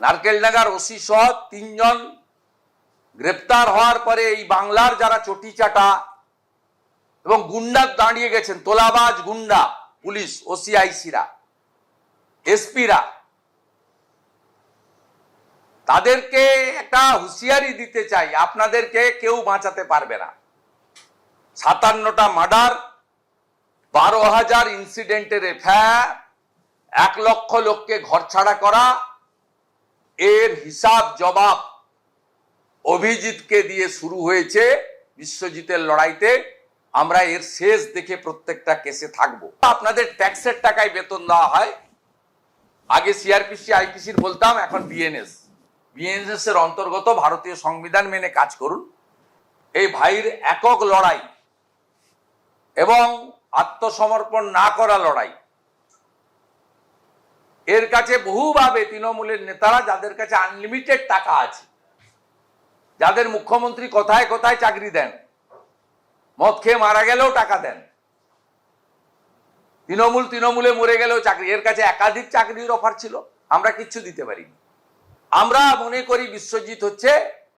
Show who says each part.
Speaker 1: নারকেলডাঙ্গার OC সহ 3 জন গ্রেপ্তার হওয়ার পরে এই বাংলার যারা চটিচাটা এবং গুন্ডা দাঁড়িয়ে গেছেন, তোলাবাজ গুন্ডা, পুলিশ, ওসিআইসিরা, এসপিরা, তাদেরকে একটা হুঁশিয়ারি দিতে চাই, আপনাদেরকে কেউ বাঁচাতে পারবে না। 57টা মার্ডার, 12,000 ইনসিডেন্টের এফআইআর, 1 লক্ষ লোককে ঘরছাড়া করা, এর হিসাব জবাব অভিজিৎকে দিয়ে শুরু হয়েছে। বিশ্বজিতের লড়াইতে আমরা এর শেষ দেখে প্রত্যেকটা কেসে থাকবো। আপনাদের ট্যাক্সের টাকায় বেতন দেওয়া হয়। আগে সিআরপিসি আইপিসির বলতাম, এখন বিএনএস। বিএনএস এর অন্তর্গত ভারতীয় সংবিধান মেনে কাজ করুন। এই ভাইয়ের একক লড়াই এবং আত্মসমর্পণ না করা লড়াই, এর কাছে বহুভাবে তৃণমূলের নেতারা, যাদের কাছে আনলিমিটেড টাকা আছে, যাদের মুখ্যমন্ত্রী কোথায় কোথায় চাকরি দেন, মদ খেয়ে মারা গেলেও টাকা দেন, তৃণমূলে মরে গেলেও চাকরি, এর কাছে একাধিক চাকরির অফার ছিল, আমরা কিচ্ছু দিতে পারিনি। আমরা মনে করি বিশ্বজিৎ হচ্ছে